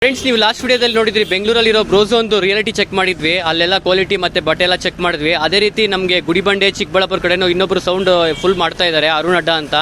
Friends, ನೀವು last ವಿಡಿಯೋದಲ್ಲಿ ನೋಡಿದ್ರಿ ಬೆಂಗಳೂರಲ್ಲಿರೋ ಬ್ರೋಝೋನ್ದು ರಿಯಾಲಿಟಿ ಚೆಕ್ ಮಾಡಿದ್ವಿ. ಅಲ್ಲೆಲ್ಲ ಕ್ವಾಲಿಟಿ ಮತ್ತೆ ಬಟ್ಟೆ ಎಲ್ಲ ಚೆಕ್ ಮಾಡಿದ್ವಿ. ಅದೇ ರೀತಿ ನಮಗೆ ಗುಡಿಬಂಡೆ ಚಿಕ್ಕಬಳ್ಳಾಪುರ ಕಡೆನೂ ಇನ್ನೊಬ್ರು ಸೌಂಡ್ ಫುಲ್ ಮಾಡ್ತಾ ಇದ್ದಾರೆ, ಅರುಣ್ ಅಡ್ಡ ಅಂತ.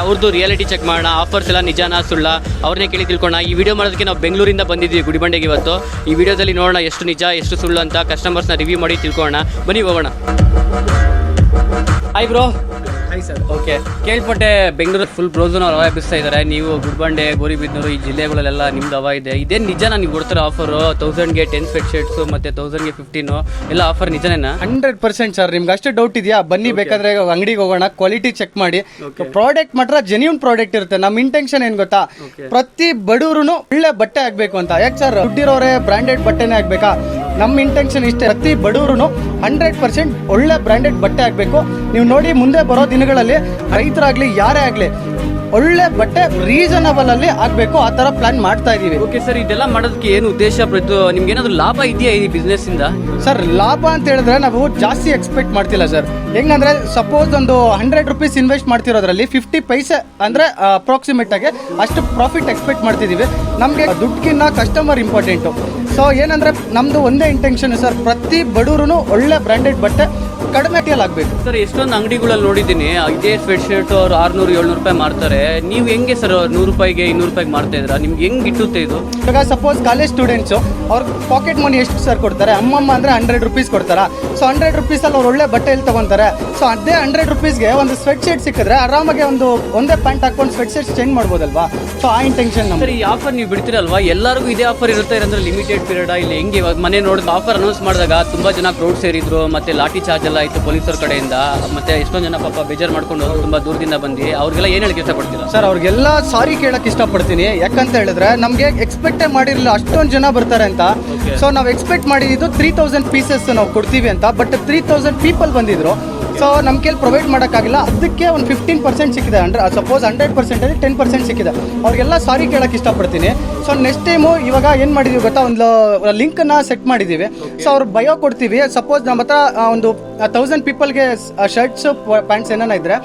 ಅವ್ರದ್ದು ರಿಯಾಲಿಟಿ ಚೆಕ್ ಮಾಡೋಣ, ಆಫರ್ಸ್ ಎಲ್ಲ ನಿಜಾನ ಸುಳ್ಳ ಅವ್ರನ್ನೇ ಕೇಳಿ ತಿಳ್ಕೊಳ್ಳೋಣ. ಈ ವಿಡಿಯೋ ಮಾಡೋದಕ್ಕೆ ನಾವು ಬೆಂಗಳೂರಿಂದ ಬಂದಿದ್ವಿ ಗುಡಿಬಂಡೆಗೆ ಇವತ್ತು. ಈ ವಿಡಿಯೋದಲ್ಲಿ ನೋಡೋಣ ಎಷ್ಟು ನಿಜ ಎಷ್ಟು ಸುಳ್ಳು ಅಂತ, ಕಸ್ಟಮರ್ಸ್ನ ರಿವ್ಯೂ ಮಾಡಿ ತಿಳ್ಕೊಳ್ಳೋಣ. ಬನ್ನಿ ಹೋಗೋಣ. Hi bro. Hi sir. Okay, ಕೇಳ್ಪಟ್ಟೆ ಬೆಂಗಳೂರು ಫುಲ್ ಬ್ರೋಝೋನ್ ಹವಾ ಎಬ್ಬಿಸ್ತಾ ಇದ್ದಾರೆ. ನೀವು ಗುಡಿಬಂಡೆ, ಗೋರಿಬಿದನೂರು ಈ ಜಿಲ್ಲೆಗಳೆಲ್ಲ ನಿಮ್ದು ಹವಾ ಇದೆ. ಇದೇನು ನಿಜನಾ ನೀವು ಕೊಡ್ತಾರೆ ಆಫರು? 1000ಗೆ 10 ಸ್ವೆಟ್ ಶರ್ಟ್ಸು ಮತ್ತು 1000ಗೆ 15 ಎಲ್ಲ ಆಫರ್ ನಿಜನೇನಾ? 100% ಸರ್. ನಿಮ್ಗೆ ಅಷ್ಟೇ ಡೌಟ್ ಇದೆಯಾ? ಬನ್ನಿ, ಬೇಕಾದ್ರೆ ಅಂಗಡಿಗೆ ಹೋಗೋಣ, ಕ್ವಾಲಿಟಿ ಚೆಕ್ ಮಾಡಿ. ಪ್ರಾಡಕ್ಟ್ ಮಾತ್ರ ಜೆನ್ಯೂನ್ ಪ್ರಾಡಕ್ಟ್ ಇರುತ್ತೆ. ನಮ್ಮ ಇಂಟೆನ್ಷನ್ ಏನ್ ಗೊತ್ತಾ, ಪ್ರತಿ ಬಡವರು ಒಳ್ಳೆ ಬಟ್ಟೆ ಆಗ್ಬೇಕು ಅಂತ. ಯಾಕೆ ಸರ್, ದುಡ್ಡಿರೋರೆ ಬ್ರಾಂಡೆಡ್ ಬಟ್ಟೆನೇ ಆಗ್ಬೇಕಾ? ನಮ್ಮ ಇಂಟೆನ್ಷನ್ ಇಷ್ಟೇ, ಪ್ರತಿ ಬಡವರು 100% ಒಳ್ಳೆ ಬ್ರಾಂಡೆಡ್ ಬಟ್ಟೆ ಆಗ್ಬೇಕು. ನೀವು ನೋಡಿ, ಮುಂದೆ ಬರೋ ದಿನಗಳಲ್ಲಿ ರೈತರಾಗ್ಲಿ ಯಾರೇ ಆಗ್ಲಿ ಒಳ್ಳೆ ಬಟ್ಟೆ ರೀಸನಬಲ್ ಅಲ್ಲಿ ಆಗ್ಬೇಕು, ಆ ತರ ಪ್ಲಾನ್ ಮಾಡ್ತಾ ಇದೀವಿ. ಓಕೆ ಸರ್, ಇದೆಲ್ಲ ಮಾಡೋದಕ್ಕೆ ಏನು ಉದ್ದೇಶ? ನಿಮ್ಗೆ ಏನಾದ್ರು ಲಾಭ ಇದೆಯಾ ಈ ಬಿಸ್ನೆಸ್ ಇಂದ? ಸರ್, ಲಾಭ ಅಂತ ಹೇಳಿದ್ರೆ ನಾವು ಜಾಸ್ತಿ ಎಕ್ಸ್ಪೆಕ್ಟ್ ಮಾಡ್ತಿಲ್ಲ ಸರ್. ಹೆಂಗಂದ್ರೆ ಸಪೋಸ್ ಒಂದು 100 ರೂಪೀಸ್ ಇನ್ವೆಸ್ಟ್ ಮಾಡ್ತಿರೋದ್ರಲ್ಲಿ 50 ಪೈಸೆ ಅಂದ್ರೆ ಅಪ್ರಾಕ್ಸಿಮೇಟ್ ಆಗಿ ಅಷ್ಟು ಪ್ರಾಫಿಟ್ ಎಕ್ಸ್ಪೆಕ್ಟ್ ಮಾಡ್ತಿದೀವಿ. ನಮ್ಗೆ ದುಡ್ಡಿಗಿನ್ನ ಕಸ್ಟಮರ್ ಇಂಪಾರ್ಟೆಂಟು. ಸೊ ಏನಂದ್ರೆ ನಮ್ದು ಒಂದೇ ಇಂಟೆನ್ಷನ್ ಸರ್, ಪ್ರತಿ ಬಡವರು ಒಳ್ಳೆ ಬ್ರಾಂಡೆಡ್ ಬಟ್ಟೆ ಕಡಿಮೆ ಆಗಬೇಕು ಸರ್. ಎಷ್ಟೊಂದು ಅಂಗಡಿಗಳಲ್ಲಿ ನೋಡಿದ್ದೀನಿ, ಇದೇ ಸ್ವೆಟ್ ಶರ್ಟ್ ಅವ್ರು 600-700 ರೂಪಾಯಿ ಮಾರ್ತಾರೆ. ನೀವು ಹೆಂಗೆ ಸರ್ 100 ರೂಪಾಯಿಗೆ 200 ರೂಪಾಯಿಗೆ ಮಾರ್ತಾ ಇದ್ರ? ನಿಮ್ಗೆ ಹೆಂಗೆ ಇಟ್ಟುತ್ತೆ ಇದು? ಇವಾಗ ಸಪೋಸ್ ಕಾಲೇಜ್ ಸ್ಟೂಡೆಂಟ್ಸು ಅವ್ರ ಪಾಕೆಟ್ ಮನಿ ಎಷ್ಟು ಸರ್ ಕೊಡ್ತಾರೆ? ಅಮ್ಮಮ್ಮ ಅಂದ್ರೆ 100 ರೂಪೀಸ್ ಕೊಡ್ತಾರ. ಸೊ 100 ರೂಪೀಸಲ್ಲಿ ಅವ್ರು ಒಳ್ಳೆ ಬಟ್ಟೆ ಎಲ್ಲಿ ತಗೊಂತಾರೆ? ಸೊ ಅದೇ 100 ರೂಪೀಸ್ಗೆ ಒಂದು ಸ್ವೆಟ್ ಶರ್ಟ್ ಸಿಕ್ಕಿದ್ರೆ ಆರಾಮಾಗಿ ಒಂದೇ ಪ್ಯಾಂಟ್ ಹಾಕೊಂಡು ಸ್ವೆಟ್ ಶರ್ಟ್ ಚೇಂಜ್ ಮಾಡ್ಬೋದಲ್ವಾ? ಸೊ ಆ ಇಂಟೆನ್ಷನ್ ನಮ್ಮ. ಈ ಆಫರ್ ನೀವು ಬಿಡ್ತೀರಲ್ವಾ, ಎಲ್ಲರಿಗೂ ಇದೇ ಆಫರ್ ಇರುತ್ತೆ ಅಂದ್ರೆ ಲಿಮಿಟೆಡ್ ಪೀರಿಯಡ್ ಇಲ್ಲಿ ಹೆಂಗೆ? ಮನೆ ನೋಡಿದ ಆಫರ್ ಅನೌನ್ಸ್ ಮಾಡಿದಾಗ ತುಂಬಾ ಜನ ಕ್ರೌಡ್ ಸೇರಿದ್ರು, ಮತ್ತೆ ಲಾಠಿ ಚಾರ್ಜ್ ಎಲ್ಲ ಆಯ್ತು ಪೊಲೀಸರ ಕಡೆಯಿಂದ. ಮತ್ತೆ ಎಷ್ಟೊಂದು ಜನ ಪಾಪ ಬೇಜಾರು ಮಾಡ್ಕೊಂಡು ತುಂಬಾ ದೂರದಿಂದ ಬಂದು ಅವ್ರಿಗೆಲ್ಲ ಏನ್ ಹೇಳಕ್ ಇಷ್ಟಪಡ್ತೀರಾ ಸರ್? ಅವ್ರಿಗೆಲ್ಲ ಸಾರಿ ಕೇಳಕ್ ಇಷ್ಟಪಡ್ತೀನಿ. ಯಾಕಂತ ಹೇಳಿದ್ರೆ ನಮ್ಗೆ ಎಕ್ಸ್ಪೆಕ್ಟೇ ಮಾಡಿರಲಿಲ್ಲ ಅಷ್ಟೊಂದು ಜನ ಬರ್ತಾರೆ ಅಂತ. ಸೊ ನಾವು ಎಕ್ಸ್ಪೆಕ್ಟ್ ಮಾಡಿದ್ದು 3000 ಪೀಸಸ್ ನಾವು ಕೊಡ್ತೀವಿ ಅಂತ, ಬಟ್ 3000 ಪೀಪಲ್ ಬಂದಿದ್ರು. ಸೊ ನಮ್ಮ ಕೈಲಿ ಪ್ರೊವೈಡ್ ಮಾಡೋಕ್ಕಾಗಿಲ್ಲ. ಅದಕ್ಕೆ ಒಂದು 15% ಸಿಕ್ಕಿದೆ. ಸಪೋಸ್ 100% 10% ಸಿಕ್ಕಿದೆ. ಅವ್ರಿಗೆಲ್ಲ ಸಾರಿ ಕೇಳಕ್ಕೆ ಇಷ್ಟಪಡ್ತೀನಿ. ಸೊ ನೆಕ್ಸ್ಟ್ ಟೈಮು ಇವಾಗ ಏನು ಮಾಡಿದೀವಿ ಗೊತ್ತಾ, ಒಂದು ಲಿಂಕನ್ನು ಸೆಟ್ ಮಾಡಿದ್ದೀವಿ. ಸೊ ಅವ್ರು ಬಯೋ ಕೊಡ್ತೀವಿ. ಸಪೋಸ್ ನಮ್ಮ ಹತ್ರ ಒಂದು 1000 ಪೀಪಲ್ಗೆ ಶರ್ಟ್ಸ್ ಪ್ಯಾಂಟ್ಸ್ ಏನಾನ ಇದ್ರೆ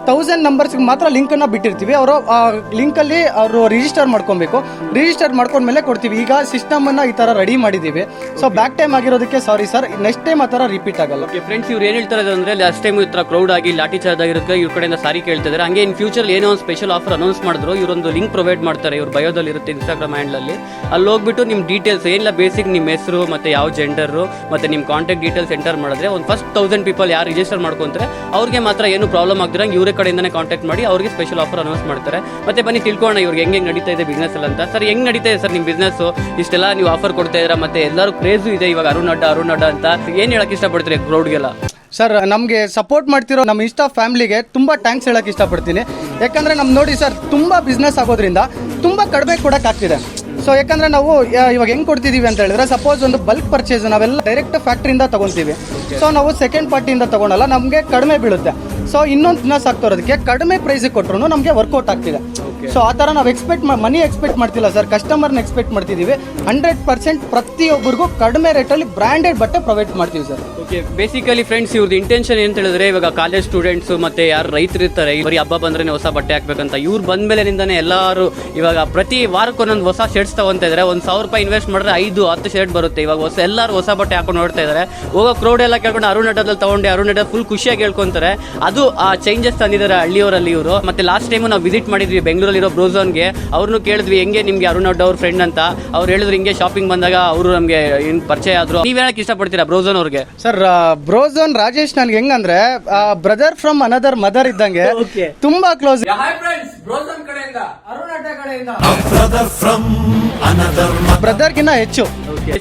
1000 ನಂಬರ್ಸ್ಗೆ ಮಾತ್ರ ಲಿಂಕನ್ನು ಬಿಟ್ಟಿರ್ತೀವಿ. ಅವರು ಆ ಲಿಂಕಲ್ಲಿ ಅವರು ರಿಜಿಸ್ಟರ್ ಮಾಡ್ಕೊಬೇಕು. ರಿಜಿಸ್ಟರ್ ಮಾಡ್ಕೊಂಡ್ಮೇಲೆ ಕೊಡ್ತೀವಿ. ಈಗ ಸಿಸ್ಟಮನ್ನು ಈ ಥರ ರೆಡಿ ಮಾಡಿದ್ದೀವಿ. ಸೊ ಬ್ಯಾಕ್ ಟೈಮ್ ಆಗಿರೋದಕ್ಕೆ ಸಾರಿ ಸರ್, ನೆಕ್ಸ್ಟ್ ಟೈಮ್ ಆ ಥರ ರಿಪೀಟ್ ಆಗಲ್ಲ. ಫ್ರೆಂಡ್ಸ್, ಇವ್ರು ಏನು ಹೇಳ್ತಾರೆ ಅಂದರೆ ಲಾಸ್ಟ್ ಟೈಮ್ ಈ ಥರ ಕ್ರೌಡ್ ಆಗಿ ಲಾಠಿ ಚಾರ್ಜ್ ಆಗಿರೋದಕ್ಕೆ ಇವ್ರ ಕಡೆಯಿಂದ ಸಾರಿ ಕೇಳ್ತಿದ್ದಾರೆ. ಹಂಗೆ ಇನ್ ಫ್ಯೂಚರ್ ಏನೋ ಒಂದು ಸ್ಪೆಷಲ್ ಆಫರ್ ಅನೌನ್ಸ್ ಮಾಡಿದ್ರು, ಇವರೊಂದು ಲಿಂಕ್ ಪ್ರೊವೈಡ್ ಮಾಡ್ತಾರೆ. ಇವ್ರ ಬಯೋದಲ್ಲಿ ಇರುತ್ತೆ, ಇನ್ಸ್ಟಾಗ್ರಾಮ್ ಹ್ಯಾಂಡಲಲ್ಲಿ. ಅಲ್ಲಿ ಹೋಗ್ಬಿಟ್ಟು ನಿಮ್ಮ ಡೀಟೇಲ್ಸ್ ಏನಿಲ್ಲ, ಬೇಸಿಕ್ ನಿಮ್ಮ ಹೆಸರು ಮತ್ತು ಯಾವ ಜೆಂಡರು ಮತ್ತು ನಿಮ್ಮ ಕಾಂಟ್ಯಾಕ್ಟ್ ಡೀಟೇಲ್ಸ್ ಎಂಟರ್ ಮಾಡಿದ್ರೆ ಒಂದು ಫಸ್ಟ್ 1000 ಪೀಪಲ್ ಯಾರು ರಿಜಿಸ್ಟರ್ ಮಾಡ್ಕೊಂತಾರೆ ಅವ್ರಿಗೆ ಮಾತ್ರ ಏನು ಪ್ರಾಬ್ಲಮ್ ಆಗ್ದಿರಂಗೆ ಇವರೇ ಕಡೆಯಿಂದನೇ ಕಾಂಟ್ಯಾಕ್ಟ್ ಮಾಡಿ ಅವ್ರಿಗೆ ಸ್ಪೆಷಲ್ ಆಫರ್ ಅನೌನ್ಸ್ ಮಾಡ್ತಾರೆ. ಮತ್ತೆ ಬನ್ನಿ ತಿಳ್ಕೊಳ್ಳೋಣ ಇವ್ರಿಗೆ ಹೆಂಗೆ ನಡೀತಾ ಇದೆ ಬಿಸ್ನೆಸ್ ಎಲ್ಲ ಅಂತ. ಸರ್, ಹೆಂಗೆ ನಡೀತಾ ಇದೆ ಸರ್ ನಿಮ್ಮ ಬಿಸ್ನೆಸ್? ಇಷ್ಟೆಲ್ಲ ನೀವು ಆಫರ್ ಕೊಡ್ತಾ ಇದ್ದೀರಾ, ಮತ್ತೆ ಎಲ್ಲರೂ ಕ್ರೇಜು ಇದೆ ಇವಾಗ ಅರುಣ್ ಅಡ್ಡ ಅಂತ. ಏನು ಹೇಳಕ್ಕೆ ಇಷ್ಟಪಡ್ತೀರಿ ಕ್ರೌಡ್ಗೆಲ್ಲ? ಸರ್, ನಮಗೆ ಸಪೋರ್ಟ್ ಮಾಡ್ತಿರೋ ನಮ್ಮ ಇನ್ಸ್ಟಾ ಫ್ಯಾಮಿಲಿಗೆ ತುಂಬ ಥ್ಯಾಂಕ್ಸ್ ಹೇಳಕ್ಕೆ ಇಷ್ಟಪಡ್ತೀನಿ. ಯಾಕಂದರೆ ನಮ್ಮ ನೋಡಿ ಸರ್, ತುಂಬ ಬಿಸ್ನೆಸ್ ಆಗೋದ್ರಿಂದ ತುಂಬ ಕಡಿಮೆ ಕೊಡೋಕ್ಕಾಗ್ತಿದೆ. ಸೊ ಯಾಕಂದರೆ ನಾವು ಇವಾಗ ಹೆಂಗೆ ಕೊಡ್ತಿದ್ದೀವಿ ಅಂತ ಹೇಳಿದ್ರೆ, ಸಪೋಸ್ ಒಂದು ಬಲ್ಕ್ ಪರ್ಚೇಸ್ ನಾವೆಲ್ಲ ಡೈರೆಕ್ಟ್ ಫ್ಯಾಕ್ಟ್ರಿಯಿಂದ ತೊಗೊತೀವಿ. ಸೊ ನಾವು ಸೆಕೆಂಡ್ ಪಾರ್ಟಿಯಿಂದ ತೊಗೊಳಲ್ಲ, ನಮಗೆ ಕಡಿಮೆ ಬೀಳುತ್ತೆ. ಸೊ ಇನ್ನೊಂದು ಬಿಸ್ನೆಸ್ ಆಗ್ತಿರೋದಕ್ಕೆ ಕಡಿಮೆ ಪ್ರೈಸಿಗೆ ಕೊಟ್ಟರು ನಮಗೆ ವರ್ಕೌಟ್ ಆಗ್ತಿದೆ. ಸೊ ಆ ಥರ ನಾವು ಮನಿ ಎಕ್ಸ್ಪೆಕ್ಟ್ ಮಾಡ್ತಿಲ್ಲ ಸರ್, ಕಸ್ಟಮರ್ನ ಎಕ್ಸ್ಪೆಕ್ಟ್ ಮಾಡ್ತಿದ್ದೀವಿ. 100% ಪ್ರತಿಯೊಬ್ಬರಿಗೂ ಕಡಿಮೆ ರೇಟಲ್ಲಿ ಬ್ರ್ಯಾಂಡೆಡ್ ಬಟ್ಟೆ ಪ್ರೊವೈಡ್ ಮಾಡ್ತೀವಿ ಸರ್. ಓಕೆ, ಬೇಸಿಕಲಿ ಫ್ರೆಂಡ್ಸ್ ಇವ್ರದ್ದು ಇಂಟೆನ್ಷನ್ ಏನು ಹೇಳಿದ್ರೆ, ಇವಾಗ ಕಾಲೇಜ್ ಸ್ಟೂಡೆಂಟ್ಸು ಮತ್ತು ಯಾರು ರೈತರು ಇರ್ತಾರೆ, ಬರೀ ಹಬ್ಬ ಬಂದ್ರೆ ಹೊಸ ಬಟ್ಟೆ ಹಾಕ್ಬೇಕಂತ. ಇವ್ರು ಬಂದ ಮೇಲಿಂದಾನೆ ಎಲ್ಲರೂ ಇವಾಗ ಪ್ರತಿ ವಾರಕ್ಕೆ ಒಂದೊಂದು ಹೊಸ ಶರ್ಟ್ಸ್ ತಗೊಂತಾ ಇದ್ದಾರೆ. ಒಂದು 1000 ರೂಪಾಯಿ ಇನ್ವೆಸ್ಟ್ ಮಾಡಿದ್ರೆ 5-10 ಶರ್ಟ್ ಬರುತ್ತೆ. ಇವಾಗ ಎಲ್ಲರೂ ಹೊಸ ಬಟ್ಟೆ ಹಾಕೊಂಡು ನೋಡ್ತಾ ಇದ್ದಾರೆ. ಹೋಗೋ ಕ್ರೌಡ್ ಎಲ್ಲ ಕೇಳ್ಕೊಂಡು ಅರುಣ್ ಅಡ್ಡದಲ್ಲಿ ತಗೊಂಡೆ, ಅರುಣ್ ಅಡ್ಡ ಫುಲ್ ಖುಷಿಯಾಗಿ ಹೇಳ್ಕೊಂತಾರೆ. ಅದು ಆ ಚೇಂಜಸ್ ತಂದಿದ್ದಾರೆ ಹಳ್ಳಿಯವರಲ್ಲಿ ಇವರು. ಮತ್ತೆ ಲಾಸ್ಟ್ ಟೈಮು ನಾವು ವಿಸಿಟ್ ಮಾಡಿದ್ವಿ ಬೆಂಗಳೂರಲ್ಲಿರೋ ಬ್ರೋಝೋನ್ಗೆ. ಅವ್ರನ್ನೂ ಕೇಳಿದ್ವಿ ಹೆಂಗೆ ನಿಮಗೆ ಅರುಣ್ ಅಡ್ಡ ಅವ್ರ ಫ್ರೆಂಡ್ ಅಂತ. ಅವ್ರು ಹೇಳಿದ್ರು ಹಿಂಗೆ ಶಾಪಿಂಗ್ ಬಂದಾಗ ಅವರು ನಮಗೆ ಪರಿಚಯ ಆದ್ರು. ನೀವು ಹೇಳಕ್ಕೆ ಇಷ್ಟಪಡ್ತೀರಾ ಬ್ರೋಝೋನ್ ಅವ್ರಿಗೆ? ಸರ್, ಬ್ರೋಝೋನ್ ರಾಜೇಶ್ ನನ್ಗೆ ಹೆಂಗಂದ್ರೆ ಬ್ರದರ್ ಫ್ರಮ್ ಅನದರ್ ಮದರ್ ಇದ್ದಂಗೆ, ತುಂಬಾ ಕ್ಲೋಸ್. ಬ್ರದರ್ಗಿನ್ನ ಹೆಚ್ಚು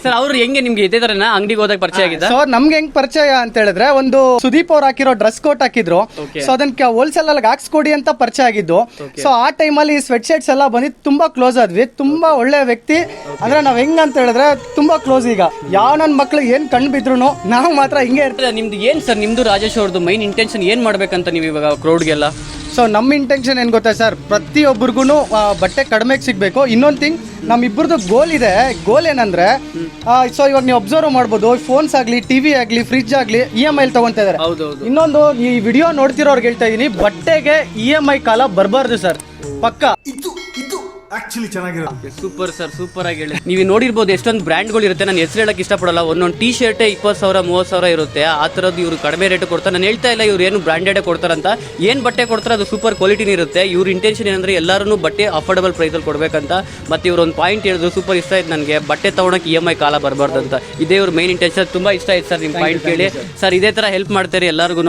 ಸರ್. ಅವ್ರು ಹೆಂಗೆ ನಿಮ್ಗೆ ಇದೇ ತರ ಅಂಗಡಿಗೆ ಹೋದಾಗ ಪರಿಚಯ ಆಗಿದೆ? ಸೊ ನಮ್ಗೆ ಹೆಂಗ್ ಪರಿಚಯ ಅಂತ ಹೇಳಿದ್ರೆ, ಒಂದು ಸುದೀಪ್ ಅವ್ರು ಹಾಕಿರೋ ಡ್ರೆಸ್ ಕೋಟ್ ಹಾಕಿದ್ರು. ಸೊ ಅದನ್ನ ಹೋಲ್ಸೇಲ್ ಅಲ್ಲಿ ಹಾಕ್ಸ್ಕೊಡಿ ಅಂತ ಪರಿಚಯ ಆಗಿದ್ದು. ಸೊ ಆ ಟೈಮ್ ನಮ್ಮಲ್ಲಿ ಸ್ವೆಟ್ ಶರ್ಟ್ಸ್ ಎಲ್ಲ ಬಂದು ತುಂಬಾ ಕ್ಲೋಸ್ ಆದ್ವಿ, ತುಂಬಾ ಒಳ್ಳೆ ವ್ಯಕ್ತಿ. ಅಂದ್ರೆ ನಾವ್ ಹೆಂಗಂತ ಹೇಳಿದ್ರೆ ತುಂಬಾ ಕ್ಲೋಸ್. ಈಗ ಯಾವ ನನ್ನ ಮಕ್ಳು ಏನ್ ಕಣ್ ಬಿದ್ರು ನಾವು ಮಾತ್ರ ಹಿಂಗೆ ಇರ್ತೀವಿ. ನಿಮ್ದು ಏನ್ ಸರ್, ನಿಮ್ದು ರಾಜೇಶ್ ಅವ್ರದ್ದು ಮೈನ್ ಇಂಟೆನ್ಷನ್ ಏನ್ ಮಾಡ್ಬೇಕಂತ ನೀವು ಇವಾಗ ಕ್ರೌಡ್ಗೆಲ್ಲ? ಸೊ ನಮ್ಮ ಇಂಟೆನ್ಷನ್ ಏನು ಗೊತ್ತಾ ಸರ್, ಪ್ರತಿಯೊಬ್ಬರಿಗೂ ಬಟ್ಟೆ ಕಡಿಮೆಗೆ ಸಿಗಬೇಕು. ಇನ್ನೊಂದು ಥಿಂಗ್, ನಮ್ಮಿಬ್ಬರದು ಗೋಲ್ ಇದೆ. ಗೋಲ್ ಏನಂದ್ರೆ, ಸೊ ಇವಾಗ ನೀವು ಅಬ್ಸರ್ವ್ ಮಾಡ್ಬೋದು, ಫೋನ್ಸ್ ಆಗಲಿ, ಟಿವಿ ಆಗಲಿ, ಫ್ರಿಜ್ ಆಗಲಿ EMI ತಗೊಂತಾ ಇದ್ದಾರೆ. ಇನ್ನೊಂದು, ಈ ವಿಡಿಯೋ ನೋಡ್ತಿರೋರ್ಗೆ ಹೇಳ್ತಾ ಇದೀನಿ, ಬಟ್ಟೆಗೆ EMI ಕಾಲ ಬರಬಾರ್ದು ಸರ್, ಪಕ್ಕ. ಸೂಪರ್ ಸರ್, ಸೂಪರ್ ಆಗಿ ಹೇಳಿ. ನೀವು ನೋಡಿರ್ಬೋದು ಎಷ್ಟೊಂದು ಬ್ರ್ಯಾಂಡ್ಗಳು ಇರುತ್ತೆ, ನಾನು ಹೆಸರು ಹೇಳಕ್ ಇಷ್ಟಪಡಲ್ಲ. ಒಂದೊಂದು ಟಿ ಶರ್ಟೇ 20,000 30,000 ಇರುತ್ತೆ. ಆ ಥರದ್ದು ಇವರು ಕಡಿಮೆ ರೇಟ್ ಕೊಡ್ತಾರೆ. ನಾನು ಹೇಳ್ತಾ ಇಲ್ಲ ಇವ್ರು ಏನು ಬ್ರ್ಯಾಂಡೆಡ್ ಕೊಡ್ತಾರಂತ. ಏನು ಬಟ್ಟೆ ಕೊಡ್ತಾರೆ ಅದು ಸೂಪರ್ ಕ್ವಾಲಿಟಿನೇ ಇರುತ್ತೆ. ಇವ್ರ ಇಂಟೆನ್ಷನ್ ಏನಂದ್ರೆ ಎಲ್ಲರೂ ಬಟ್ಟೆ ಅಫೋರ್ಡಬಲ್ ಪ್ರೈಸಲ್ಲಿ ಕೊಡಬೇಕಂತ. ಮತ್ತೆ ಇವ್ರು ಒಂದು ಪಾಯಿಂಟ್ ಹೇಳಿದ್ರು, ಸೂಪರ್ ಇಷ್ಟ ಆಯ್ತು ನನಗೆ, ಬಟ್ಟೆ ತೊಗೊಳಕ್ಕೆ EMI ಕಾಲ ಬರಬಾರ್ದು ಅಂತ. ಇದೇ ಇವ್ರ ಮೈನ್ ಇಂಟೆನ್ಷನ್. ತುಂಬಾ ಇಷ್ಟ ಆಯ್ತು ಸರ್ ನಿಮ್ಮ ಪಾಯಿಂಟ್ ಕೇಳಿ. ಸರ್ ಇದೇ ಥರ ಹೆಲ್ಪ್ ಮಾಡ್ತಾರೆ ಎಲ್ಲರಿಗೂ.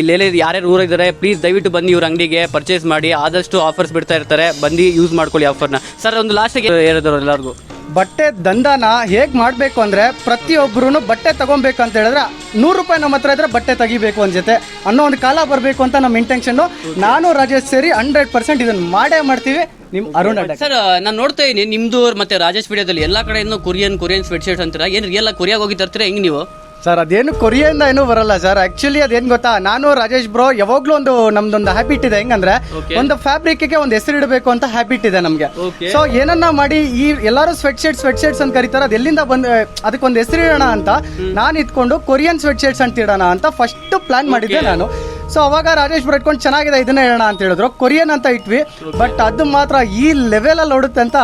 ಇಲ್ಲೆಲ್ಲ ಯಾರ್ಯಾರು ಊರಿದ್ದಾರೆ ಪ್ಲೀಸ್ ದಯವಿಟ್ಟು ಬನ್ನಿ ಇವ್ರ ಅಂಗಡಿಗೆ ಪರ್ಚೇಸ್ ಮಾಡಿ. ಆದಷ್ಟು ಆಫರ್ಸ್ ಬಿಡ್ತಾ ಇರ್ತಾರೆ, ಬಂದು ಯೂಸ್ ಮಾಡ್ಕೊಳ್ಳಿ ಆಫರ್ನ. ಸರ್ ಒಂದು ಲಾಸ್ಟಿಗೆ ಹೇಳಿದ್ರು ಎಲ್ಲರಿಗೂ, ಬಟ್ಟೆ ದಂಧನ ಹೇಗೆ ಮಾಡಬೇಕು ಅಂದರೆ, ಪ್ರತಿಯೊಬ್ಬರೂ ಬಟ್ಟೆ ತೊಗೊಬೇಕು ಹೇಳಿದ್ರೆ 100 ರೂಪಾಯಿ ನಮ್ಮ ಹತ್ರ ಇದ್ರೆ ಬಟ್ಟೆ ತೆಗಿಬೇಕು ಒಂದು ಜೊತೆ ಅನ್ನೋ ಒಂದು ಕಾಲ ಬರಬೇಕು ಅಂತ ನಮ್ಮ ಇಂಟೆನ್ಷನ್ನು. ನಾನು ರಾಜೇಶ್ ಸೇರಿ 100% ಇದನ್ನು ಮಾಡೇ ಮಾಡ್ತೀವಿ. ನಿಮ್ಮ ಅರುಣ್ ಅಡ್ಡ ಸರ್, ನಾನು ನೋಡ್ತಾ ಇದ್ದೀನಿ ನಿಮ್ದು ಮತ್ತೆ ರಾಜೇಶ್ ವಿಡಿಯೋದಲ್ಲಿ ಎಲ್ಲ ಕಡೆಯಿಂದ ಕೊರಿಯನ್ ಸ್ವೆಟ್ ಶರ್ಟ್ಸ್ ಅಂತೀರಾ. ಏನು ರಿಯಲ್ ಕೊರಿಯಾಗ ಹೋಗಿ ತರ್ತೀರಾ ಹೆಂಗೆ ನೀವು? ಸರ್ ಅದೇನು ಕೊರಿಯಿಂದ ಏನೂ ಬರಲ್ಲ ಸರ್. ಆಕ್ಚುಲಿ ಅದೇನು ಗೊತ್ತಾ, ನಾನು ರಾಜೇಶ್ ಬ್ರೋ ಯಾವಾಗ್ಲೂ ನಮ್ದೊಂದು ಹ್ಯಾಬಿಟ್ ಇದೆ. ಹೆಂಗಂದ್ರೆ, ಒಂದು ಫ್ಯಾಬ್ರಿಕ್ಗೆ ಒಂದು ಹೆಸರು ಇಡಬೇಕು ಅಂತ ಹ್ಯಾಬಿಟ್ ಇದೆ ನಮಗೆ. ಸೊ ಏನನ್ನ ಮಾಡಿ, ಈ ಎಲ್ಲರೂ ಸ್ವೆಟ್ ಶರ್ಟ್ಸ್ ಅಂತ ಕರೀತಾರೆ, ಅದು ಎಲ್ಲಿಂದ ಬಂದು ಅದಕ್ಕೊಂದು ಹೆಸರು ಇಡೋಣ ಅಂತ ನಾನು ಇಟ್ಕೊಂಡು ಕೊರಿಯನ್ ಸ್ವೆಟ್ ಶರ್ಟ್ಸ್ ಅಂತ ಇಡೋಣ ಅಂತ ಫಸ್ಟ್ ಪ್ಲಾನ್ ಮಾಡಿದ್ದೆ ನಾನು. ಸೊ ಅವಾಗ ರಾಜೇಶ್ ಬ್ರೋ ಇಟ್ಕೊಂಡು ಚೆನ್ನಾಗಿದೆ ಇದನ್ನೇ ಹೇಳೋಣ ಅಂತ ಹೇಳಿದ್ರು, ಕೊರಿಯನ್ ಅಂತ ಇಟ್ವಿ. ಬಟ್ ಅದು ಮಾತ್ರ ಈ ಲೆವೆಲ್ ಅಲ್ಲಿ ಓಡುತ್ತೆ ಅಂತ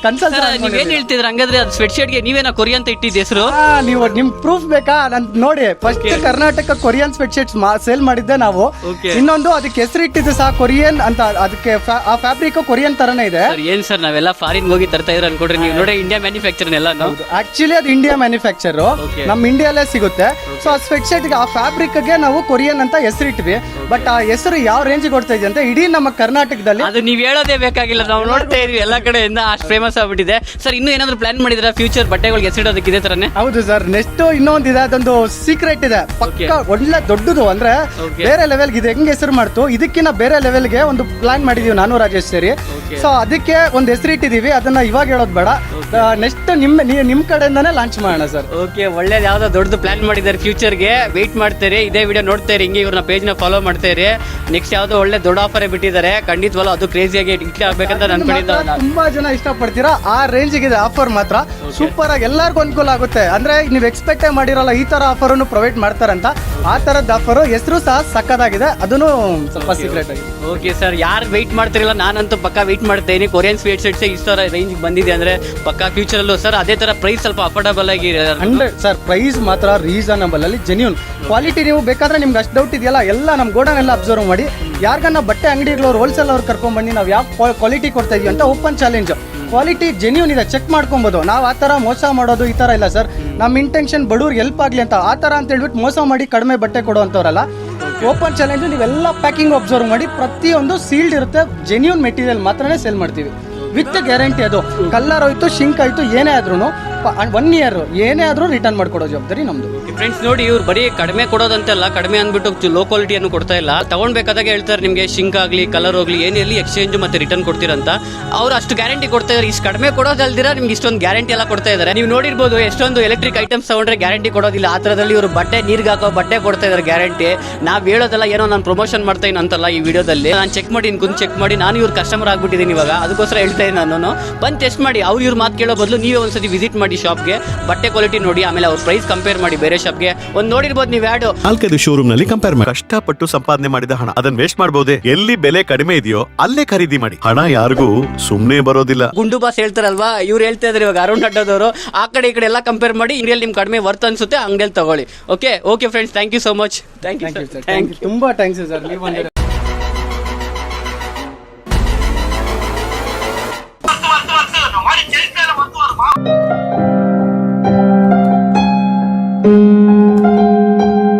ಕನ್ಸಲ್ಟ್. ನೀವೇನ್ ಹೇಳ್ತಿದ್ರ ಹಂಗಾದ್ರೆ ಅದು ಸ್ವೆಟ್ ಶರ್ಟ್ಗೆ ನೀವೇನ ಕೊರಿಯನ್ ಅಂತ ಇಟ್ಟಿದ್ದ ಹೆಸರು? ನೀವು ನಿಮ್ ಪ್ರೂಫ್ ಬೇಕಾ? ನಾನು ನೋಡಿ, first Karnataka Korean sweat shirts sale ಮಾಡಿದ್ದೆ ನಾವು. ಇನ್ನೊಂದು ಅದಕ್ಕೆ ಹೆಸರು ಇಟ್ಟಿದ್ದು ಸಹ ಕೊರಿಯನ್ ಅಂತ. ಅದಕ್ಕೆ ಆ ಫ್ಯಾಬ್ರಿಕ್ ಕೊರಿಯನ್ ತರನೇ ಇದೆ. ಏನ್ ಸರ್ ನಾವೆಲ್ಲ ಫಾರಿನ್ ಹೋಗಿ ತರ್ತಾ ಇದ್ರ ಅನ್ಕೊಡ್ರಿ ನೀವು? ನೋಡಿ ಇಂಡಿಯಾ ಮ್ಯಾನುಫ್ಯಾಕ್ಚರ್ ಎಲ್ಲ. ಆಕ್ಚುಲಿ ಅದು ಇಂಡಿಯಾ ಮ್ಯಾನುಫ್ಯಾಕ್ಚರ್, ನಮ್ ಇಂಡಿಯಾಲೇ ಸಿಗುತ್ತೆ. ಸೊ ಆ ಸ್ವೆಟ್ ಶರ್ಟ್ಗೆ, ಆ ಫ್ಯಾಬ್ರಿಕ್ಗೆ ನಾವು ಕೊರಿಯನ್ ಅಂತ ಹೆಸರು ಇಟ್ವಿ. ಬಟ್ ಆ ಹೆಸರು ಯಾವ ರೇಂಜ್ ಕೊಡ್ತಾ ಇದೆ ಅಂತ ಇಡೀ ನಮ್ಮ ಕರ್ನಾಟಕದಲ್ಲಿ ಅದು ನೀವು ಹೇಳೋದೇ ಬೇಕಾಗಿಲ್ಲ, ನಾವು ನೋಡ್ತಾ ಇದೀವಿ ಎಲ್ಲ ಕಡೆಯಿಂದ ಅಷ್ಟು ಫೇಮಸ್ ಆಗ್ಬಿಟ್ಟಿದೆ. ಸರ್ ಇನ್ನೂ ಏನಾದ್ರು ಪ್ಲಾನ್ ಮಾಡಿದ್ರೆ ಫ್ಯೂಚರ್ ಬಟ್ಟೆಗಳಿಗೆ ಹೆಸರಿಡೋದಕ್ಕೆ ಇದೇ ತರನೇ? ಹೌದು ಸರ್, ನೆಕ್ಸ್ಟ್ ಇನ್ನೊಂದು ಇದೆ, ಅದೊಂದು ಸೀಕ್ರೆಟ್ ಇದೆ ಪಕ್ಕ, ಒಳ್ಳೆ ದೊಡ್ಡದು. ಅಂದ್ರೆ ಬೇರೆ ಲೆವೆಲ್ಗೆ ಇದೆ. ಹೆಂಗ್ ಹೆಸರು ಮಾಡ್ತು, ಇದಕ್ಕಿಂತ ಬೇರೆ ಲೆವೆಲ್ಗೆ ಒಂದು ಪ್ಲಾನ್ ಮಾಡಿದೀವಿ ನಾನು ರಾಜೇಶ್ ಸೇರಿ. ಸೊ ಅದಕ್ಕೆ ಒಂದು ಹೆಸರು ಇಟ್ಟಿದೀವಿ, ಅದನ್ನ ಇವಾಗ ಹೇಳೋದು ಬೇಡ, ನೆಕ್ಸ್ಟ್ ನಿಮ್ ಕಡೆಯಿಂದಾನೇ ಲಾಂಚ್ ಮಾಡೋಣ ಸರ್. ಓಕೆ, ಒಳ್ಳೇದು. ಯಾವ್ದೋ ದೊಡ್ಡದು ಪ್ಲಾನ್ ಮಾಡಿದ್ದಾರೆ ಫ್ಯೂಚರ್ಗೆ, ವೆಯ್ಟ್ ಮಾಡ್ತೀರಿ. ಇದೇ ವಿಡಿಯೋ ನೋಡ್ತಾ ಇರಿ, ಹಿಂಗೆ ಇವ್ರನ್ನ ಪೇಜ್ನ ಫಾಲೋ ಮಾಡ್ತಾ ಇರಿ. ನೆಕ್ಸ್ಟ್ ಯಾವ್ದೋ ಒಳ್ಳೆ ದೊಡ್ಡ ಆಫರ್ ಬಿಟ್ಟಿದ್ದಾರೆ, ಖಂಡಿತವಲ್ಲ ಅದು ಕ್ರೇಜಿಯಾಗಿ ಇಟ್ಲಿ ಆಗ್ಬೇಕಂತ ಅನ್ಕೊಂಡಿದ್ದ. ತುಂಬಾ ಜನ ಇಷ್ಟಪಡ್ತೀರಾ ಆ ರೇಂಜ್ಗೆ ಇದೆ ಆಫರ್ ಮಾತ್ರ. ಸೂಪರ್ ಆಗಿ ಎಲ್ಲರಿಗೂ ಅನುಕೂಲ ಆಗುತ್ತೆ. ಅಂದ್ರೆ ನೀವು ಎಕ್ಸ್ಪೆಕ್ಟೇ ಮಾಡಿರಲ್ಲ ಈ ತರ ಆಫರ್ ಪ್ರೊವೈಡ್ ಮಾಡ್ತಾರಂತ. ಆ ತರದ ಆಫರ್ ಹೆಸರು ಸಹ ಸಕ್ಕದಾಗಿದೆ, ಅದನ್ನು ಸ್ವಲ್ಪ ಸೀಕ್ರೆಟ್ ಆಗಿ. ಓಕೆ ಸರ್, ಯಾರು ವೆಯ್ಟ್ ಮಾಡ್ತಿರಲ್ಲ, ನಾನಂತೂ ಪಕ್ಕ ವೆಯ್ಟ್ ಮಾಡ್ತೇನೆ. ಕೊರಿಯನ್ ಸ್ವೆಟ್ ಶರ್ಟ್ಸ್ ಈ ತರ ರೇಂಜ್ ಬಂದಿದೆ ಅಂದ್ರೆ ಪಕ್ಕ ಫ್ಯೂಚರ್ ಅಲ್ಲೂ ಸರ್ ಅದೇ ತರ ಪ್ರೈಸ್ ಸ್ವಲ್ಪ ಅಫೋರ್ಡಬಲ್ ಆಗಿ 100 ಸರ್. ಪ್ರೈಸ್ ಮಾತ್ರ ರೀಸನಬಲ್ ಅಲ್ಲಿ ಜೆನ್ಯೂನ್ ಕ್ವಾಲಿಟಿ. ನೀವು ಬೇಕಾದ್ರೆ ನಿಮ್ಗೆ ಅಷ್ಟು ಡೌಟ್ ಇದೆಯಲ್ಲ, ಎಲ್ಲ ನಮ್ಮ ಗೋಡನ್ ಎಲ್ಲ ಅಬ್ಸರ್ವ್ ಮಾಡಿ. ಯಾರಿಗನ್ನ ಬಟ್ಟೆ ಅಂಗಡಿಗಳವ್ರು ಹೋಲ್ಸೇಲ್ ಅವ್ರು ಕರ್ಕೊಂಡ್ ಬನ್ನಿ, ನಾವು ಯಾವ ಕ್ವಾಲಿಟಿ ಕೊಡ್ತಾ ಇದೀವಿ ಅಂತ ಓಪನ್ ಚಾಲೆಂಜ್. ಕ್ವಾಲಿಟಿ ಜೆನ್ಯೂನ್ ಇದೆ, ಚೆಕ್ ಮಾಡ್ಕೊಬೋದು. ನಾವು ಆ ಥರ ಮೋಸ ಮಾಡೋದು ಈ ಥರ ಇಲ್ಲ ಸರ್. ನಮ್ಮ ಇಂಟೆನ್ಷನ್ ಬಡವ್ರಿಗೆ ಹೆಲ್ಪ್ ಆಗಲಿ ಅಂತ. ಆ ಥರ ಅಂತ ಹೇಳ್ಬಿಟ್ಟು ಮೋಸ ಮಾಡಿ ಕಡಿಮೆ ಬಟ್ಟೆ ಕೊಡುವಂಥವ್ರಲ್ಲ. ಓಪನ್ ಚಾಲೆಂಜ್, ನೀವೆಲ್ಲ ಪ್ಯಾಕಿಂಗ್ ಅಬ್ಸರ್ವ್ ಮಾಡಿ, ಪ್ರತಿಯೊಂದು ಸೀಲ್ಡ್ ಇರುತ್ತೆ. ಜೆನ್ಯೂನ್ ಮೆಟೀರಿಯಲ್ ಮಾತ್ರನೇ ಸೇಲ್ ಮಾಡ್ತೀವಿ ವಿತ್ ಗ್ಯಾರಂಟಿ. ಅದು ಕಲರ್ ಹೋಯ್ತು, ಶಿಂಕ್ ಆಯ್ತು, ಏನೇ ಆದ್ರೂ 1 ಇಯರ್ ಏನೇ ಆದ್ರೂ ರಿಟರ್ನ್ ಮಾಡ್ಕೊಡೋ ಜವಾಬ್ದಾರಿ ನಮ್ದು. ಫ್ರೆಂಡ್ಸ್ ನೋಡಿ, ಇವ್ರು ಬರೀ ಕಡಿಮೆ ಕೊಡೋದಂತೆಲ್ಲ, ಕಡಿಮೆ ಅಂದ್ಬಿಟ್ಟು ಲೋ ಕ್ವಾಲಿಟಿಯನ್ನು ಕೊಡ್ತಾ ಇಲ್ಲ. ತಗೊಂಡ್ಬೇಕಾದಾಗ ಹೇಳ್ತಾರೆ ನಿಮಗೆ ಶಿಂಕ್ ಆಗಲಿ, ಕಲರ್ ಹೋಗ್ಲಿ, ಏನಿರಲಿ ಎಕ್ಸ್ಚೇಂಜ್ ಮತ್ತೆ ರಿಟರ್ನ್ ಕೊಡ್ತೀರಂತ. ಅವ್ರು ಅಷ್ಟು ಗ್ಯಾರಂಟಿ ಕೊಡ್ತಾ ಇದ್ದಾರೆ. ಇಷ್ಟು ಕಡಿಮೆ ಕೊಡೋದಲ್ದಿರ ನಿಮ್ಗೆ ಇಷ್ಟೊಂದು ಗ್ಯಾರಂಟಿ ಎಲ್ಲ ಕೊಡ್ತಾ ಇದ್ದಾರೆ. ನೀವು ನೋಡಿರ್ಬೋದು ಎಷ್ಟೊಂದು ಎಲೆಕ್ಟ್ರಿಕ್ ಐಟಮ್ಸ್ ತಗೊಂಡ್ರೆ ಗ್ಯಾರಂಟಿ ಕೊಡೋದಿಲ್ಲ. ಆ ಥರದಲ್ಲಿ ಇವರು ಬಟ್ಟೆ ನೀರ್ಗೆ ಹಾಕೋ ಬಟ್ಟೆ ಕೊಡ್ತಾ ಇದ್ದಾರೆ ಗ್ಯಾರಂಟಿ. ನಾವು ಹೇಳೋದಲ್ಲ ಏನೋ ನಾನು ಪ್ರಮೋಷನ್ ಮಾಡ್ತಾ ಇದ್ದೀನಿ ಅಂತಲ್ಲ ಈ ವಿಡಿಯೋದಲ್ಲಿ. ನಾನು ಚೆಕ್ ಮಾಡಿ ಕುಂದು ಚೆಕ್ ಮಾಡಿ ನಾನು ಇವ್ರ ಕಸ್ಟಮರ್ ಆಗ್ಬಿಟ್ಟಿದ್ದೀನಿ ಇವಾಗ. ಅದಕ್ಕೋಸ್ಕರ ಹೇಳ್ತಾ ಇದ್ದೀನಿ ನಾನು, ಬಂದು ಟೆಸ್ಟ್ ಮಾಡಿ. ಇವ್ರ ಮಾತು ಕೇಳೋ ಬದಲು ನೀವೇ ಒಂದ್ಸತಿ ವಿಸಿಟ್ ಮಾಡಿ ಶಾಪ್ಗೆ, ಬಟ್ಟೆ ಕ್ವಾಲಿಟಿ ನೋಡಿ, ಆಮೇಲೆ ಅವ್ರ ಪ್ರೈಸ್ ಕಂಪೇರ್ ಮಾಡಿ ಬೇರೆ ಶಾಪ್ಗೆ. ಒಂದು ನೋಡಿರ್ಬೋದು ನೀವು ಆ್ಯಡ್ 4-5 ಶೋರೂಮ್ ನಲ್ಲಿ ಕಂಪೇರ್ ಮಾಡಿ. ಕಷ್ಟಪಟ್ಟು ಸಂಪಾದನೆ ಮಾಡಿದ ಹಣ ಅದನ್ನ ವೇಸ್ಟ್ ಮಾಡಬಹುದೇ? ಎಲ್ಲಿ ಬೆಲೆ ಕಡಿಮೆ ಇದೆಯೋ ಅಲ್ಲೇ ಖರೀದಿ ಮಾಡಿ. ಹಣ ಯಾರಿಗೂ ಸುಮ್ಮನೆ ಬರೋದಿಲ್ಲ. ಗುಂಡು ಬಾಸ್ ಹೇಳ್ತಾರಲ್ವಾ, ಇವ್ರು ಹೇಳ್ತಾ ಇದ್ದಾರೆ ಇವಾಗ ಅರುಣ್ ಅಡ್ಡದವರು. ಆ ಕಡೆ ಈ ಕಡೆ ಎಲ್ಲ ಕಂಪೇರ್ ಮಾಡಿ, ಇಂಡಿಯಲ್ಲಿ ನಿಮ್ಗೆ ಕಡಿಮೆ ವರ್ತ್ ಅನ್ಸುತ್ತೆ ಅಂಗಡಿಯಲ್ಲಿ ತಗೊಳ್ಳಿ. Okay friends, thank you so much. Thank you, ತುಂಬಾ ಥ್ಯಾಂಕ್ಸ್ ಸರ್. ನೀವು